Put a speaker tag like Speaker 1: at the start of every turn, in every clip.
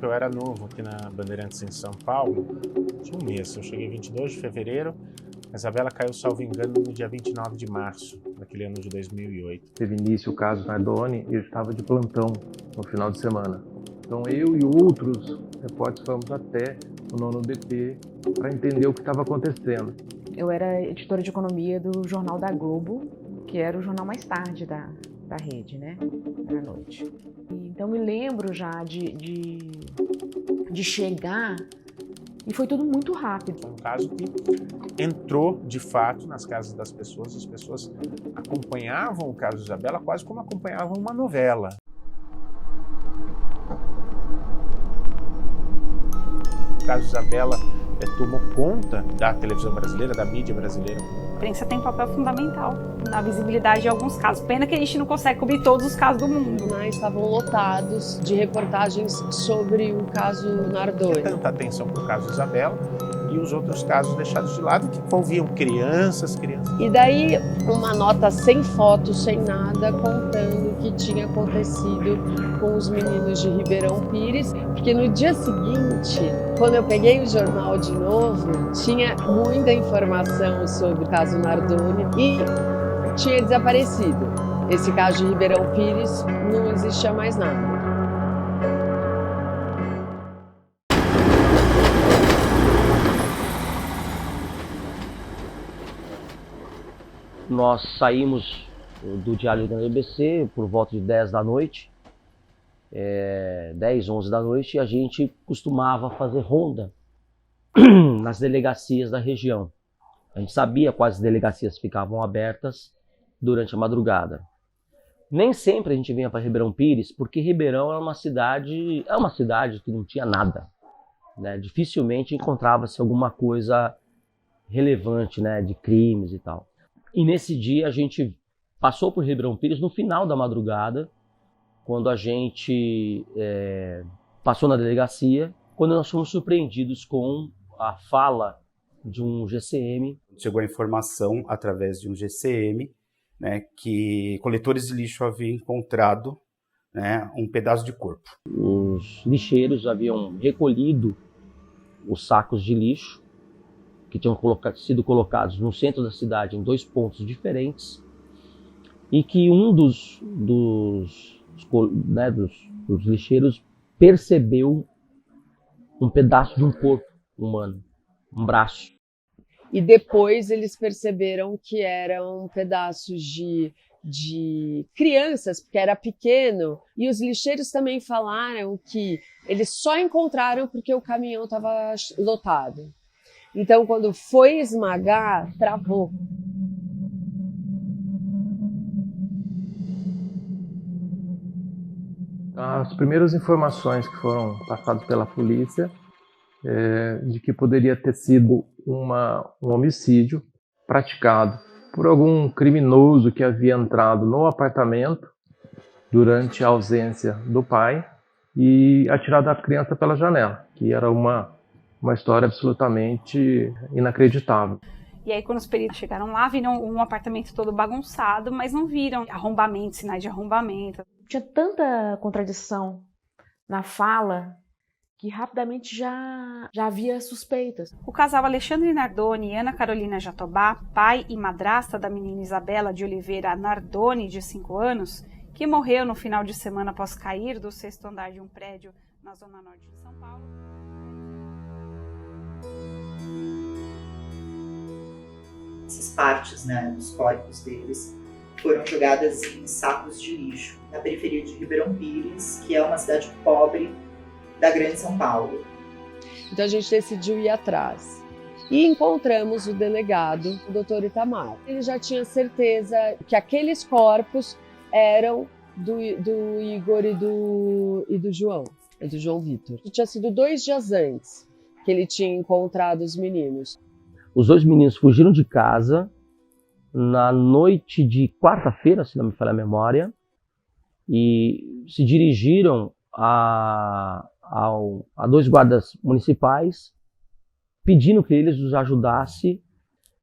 Speaker 1: Eu era novo aqui na Bandeirantes em São Paulo, tinha um mês, eu cheguei 22 de fevereiro, a Isabela caiu, salvo engano, no dia 29 de março, daquele ano de 2008.
Speaker 2: Teve início o caso Nardoni e eu estava de plantão no final de semana. Então eu e outros repórteres fomos até o 9º DP para entender o que estava acontecendo.
Speaker 3: Eu era editora de economia do Jornal da Globo, que era o jornal mais tarde da rede, né, à noite. Então me lembro já de chegar e foi tudo muito rápido.
Speaker 1: Foi um caso que entrou de fato nas casas das pessoas, as pessoas acompanhavam o caso Isabela quase como acompanhavam uma novela. O caso Isabela tomou conta da televisão brasileira, da mídia brasileira.
Speaker 4: A imprensa tem um papel fundamental na visibilidade de alguns casos. Pena que a gente não consegue cobrir todos os casos do mundo.
Speaker 5: Estavam lotados de reportagens sobre o caso Nardoni.
Speaker 1: Tanta atenção para o caso Isabela e os outros casos deixados de lado que envolviam crianças.
Speaker 5: E daí uma nota sem foto, sem nada, contando o que tinha acontecido com os meninos de Ribeirão Pires, porque no dia seguinte, quando eu peguei o jornal de novo, tinha muita informação sobre o caso Nardoni e tinha desaparecido. Esse caso de Ribeirão Pires não existia mais nada.
Speaker 6: Nós saímos do Diário da BBC por volta de 10 da noite, 10, 11 da noite, e a gente costumava fazer ronda nas delegacias da região. A gente sabia quais delegacias ficavam abertas durante a madrugada. Nem sempre a gente vinha para Ribeirão Pires, porque Ribeirão é uma cidade que não tinha nada, né? Dificilmente encontrava-se alguma coisa relevante, né, de crimes e tal. E nesse dia a gente passou por Ribeirão Pires no final da madrugada, quando a gente passou na delegacia, quando nós fomos surpreendidos com a fala de um GCM.
Speaker 7: Chegou a informação através de um GCM, né, que coletores de lixo haviam encontrado, né, um pedaço de corpo.
Speaker 6: Os lixeiros haviam recolhido os sacos de lixo que tinham sido colocados no centro da cidade em 2 pontos diferentes, e que um dos lixeiros percebeu um pedaço de um corpo humano, um braço.
Speaker 5: E depois eles perceberam que eram pedaços de crianças, porque era pequeno, e os lixeiros também falaram que eles só encontraram porque o caminhão estava lotado. Então, quando foi esmagar, travou.
Speaker 2: As primeiras informações que foram passadas pela polícia de que poderia ter sido um homicídio praticado por algum criminoso que havia entrado no apartamento durante a ausência do pai e atirado a criança pela janela, que era uma história absolutamente inacreditável.
Speaker 4: E aí, quando os peritos chegaram lá, viram um apartamento todo bagunçado, mas não viram arrombamento, sinais de arrombamento.
Speaker 3: Tinha tanta contradição na fala que rapidamente já havia suspeitas.
Speaker 4: O casal Alexandre Nardoni e Ana Carolina Jatobá, pai e madrasta da menina Isabela de Oliveira Nardoni, de 5 anos, que morreu no final de semana após cair do 6º andar de um prédio na zona norte de São Paulo.
Speaker 8: Essas partes, né, dos corpos deles foram jogadas em sacos de lixo na periferia de Ribeirão Pires, que é uma cidade pobre da Grande São Paulo.
Speaker 5: Então a gente decidiu ir atrás e encontramos o delegado, o Dr. Itamar. Ele já tinha certeza que aqueles corpos eram do Igor e do João Vitor. Tinha sido 2 dias antes que ele tinha encontrado os meninos.
Speaker 6: Os 2 meninos fugiram de casa na noite de quarta-feira, se não me falha a memória, e se dirigiram a 2 guardas municipais, pedindo que eles os ajudassem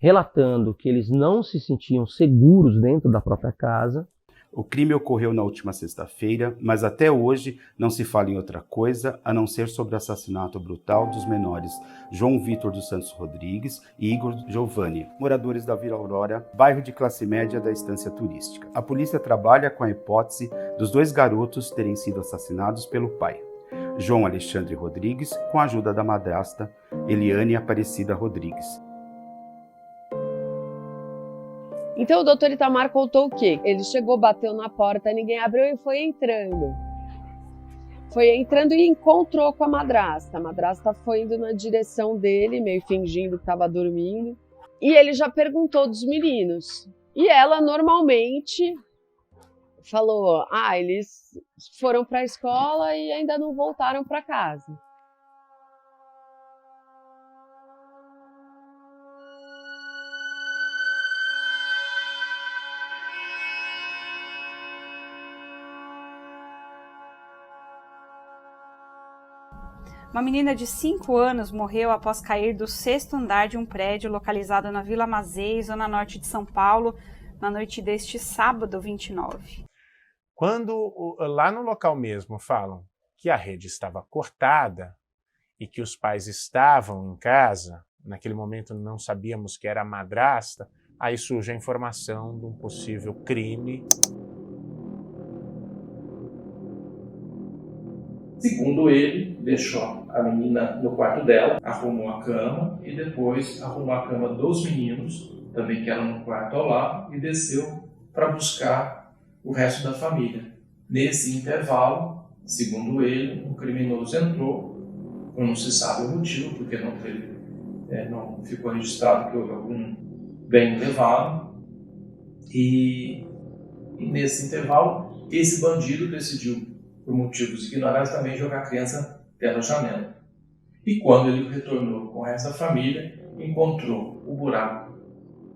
Speaker 6: relatando que eles não se sentiam seguros dentro da própria casa.
Speaker 7: O crime ocorreu na última sexta-feira, mas até hoje não se fala em outra coisa a não ser sobre o assassinato brutal dos menores João Vitor dos Santos Rodrigues e Igor Giovanni, moradores da Vila Aurora, bairro de classe média da Estância Turística. A polícia trabalha com a hipótese dos 2 garotos terem sido assassinados pelo pai, João Alexandre Rodrigues, com a ajuda da madrasta Eliane Aparecida Rodrigues.
Speaker 5: Então o doutor Itamar contou o quê? Ele chegou, bateu na porta, ninguém abriu e foi entrando. Foi entrando e encontrou com a madrasta. A madrasta foi indo na direção dele, meio fingindo que estava dormindo. E ele já perguntou dos meninos. E ela normalmente falou, eles foram para a escola e ainda não voltaram para casa.
Speaker 4: Uma menina de 5 anos morreu após cair do 6º andar de um prédio localizado na Vila Mazei, zona norte de São Paulo, na noite deste sábado 29.
Speaker 1: Quando lá no local mesmo falam que a rede estava cortada e que os pais estavam em casa, naquele momento não sabíamos que era a madrasta, aí surge a informação de um possível crime.
Speaker 2: Segundo ele, deixou a menina no quarto dela, arrumou a cama e depois arrumou a cama dos meninos, também que eram no quarto ao lado, e desceu para buscar o resto da família. Nesse intervalo, segundo ele, o criminoso entrou, não se sabe o motivo, porque não ficou registrado que houve algum bem levado, e nesse intervalo, esse bandido decidiu, por motivos ignorados, também jogar a criança pela janela. E quando ele retornou com essa família, encontrou o buraco,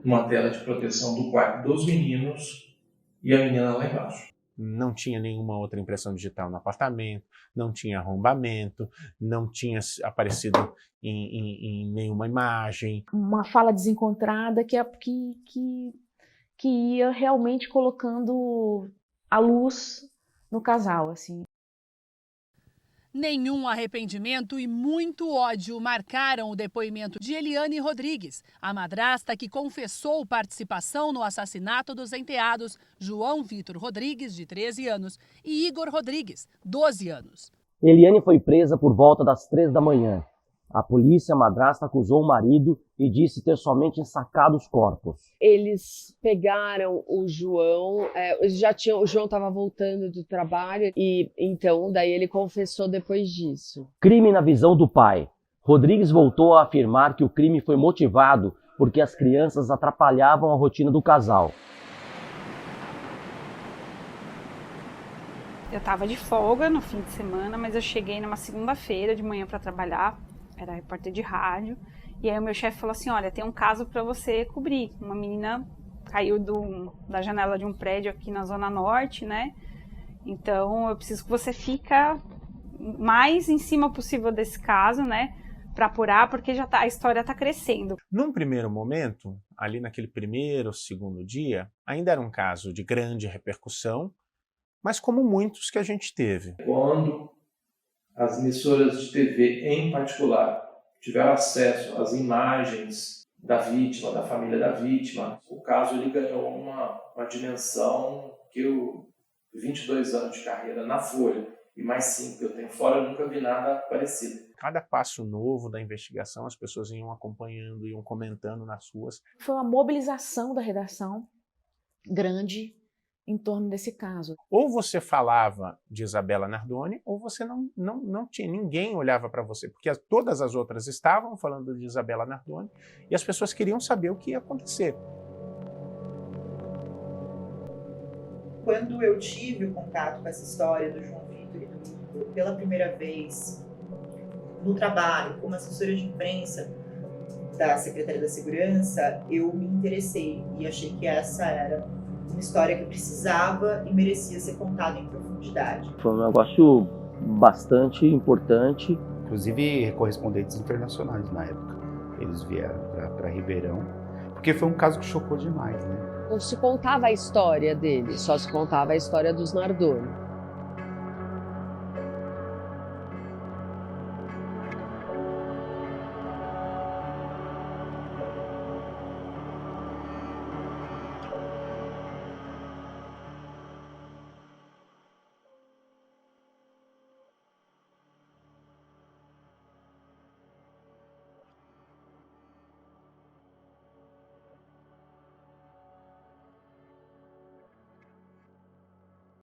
Speaker 2: uma tela de proteção do quarto dos meninos e a menina lá embaixo.
Speaker 1: Não tinha nenhuma outra impressão digital no apartamento, não tinha arrombamento, não tinha aparecido em nenhuma imagem.
Speaker 3: Uma fala desencontrada que ia realmente colocando a luz no casal, assim.
Speaker 9: Nenhum arrependimento e muito ódio marcaram o depoimento de Eliane Rodrigues, a madrasta que confessou participação no assassinato dos enteados João Vitor Rodrigues, de 13 anos, e Igor Rodrigues, 12 anos.
Speaker 6: Eliane foi presa por volta das 3 da manhã. A polícia, a madrasta, acusou o marido e disse ter somente ensacado os corpos.
Speaker 5: Eles pegaram o João, o João estava voltando do trabalho e então daí ele confessou depois disso.
Speaker 6: Crime na visão do pai. Rodrigues voltou a afirmar que o crime foi motivado porque as crianças atrapalhavam a rotina do casal.
Speaker 4: Eu estava de folga no fim de semana, mas eu cheguei numa segunda-feira de manhã para trabalhar. Era repórter de rádio, e aí o meu chefe falou assim, olha, tem um caso para você cobrir. Uma menina caiu da janela de um prédio aqui na Zona Norte, né? Então eu preciso que você fica mais em cima possível desse caso, né? Para apurar, porque a história está crescendo.
Speaker 1: Num primeiro momento, ali naquele primeiro ou segundo dia, ainda era um caso de grande repercussão, mas como muitos que a gente teve.
Speaker 2: Quando as emissoras de TV, em particular, tiveram acesso às imagens da vítima, da família da vítima, o caso ele ganhou uma dimensão que eu, 22 anos de carreira na Folha, e mais 5 que eu tenho fora, eu nunca vi nada parecido.
Speaker 1: Cada passo novo da investigação, as pessoas iam acompanhando, iam comentando nas ruas.
Speaker 3: Foi uma mobilização da redação grande em torno desse caso.
Speaker 1: Ou você falava de Isabela Nardoni, ou você não tinha, ninguém olhava para você, porque todas as outras estavam falando de Isabela Nardoni e as pessoas queriam saber o que ia acontecer.
Speaker 8: Quando eu tive o contato com essa história do João Vitor e do Igor pela primeira vez no trabalho, como assessora de imprensa da Secretaria da Segurança, eu me interessei e achei que essa era uma história que precisava e merecia ser contada em profundidade.
Speaker 6: Foi um negócio bastante importante.
Speaker 7: Inclusive correspondentes internacionais na época. Eles vieram para Ribeirão, Porque foi um caso que chocou demais, né?
Speaker 5: Não se contava a história dele, só se contava a história dos Nardoni.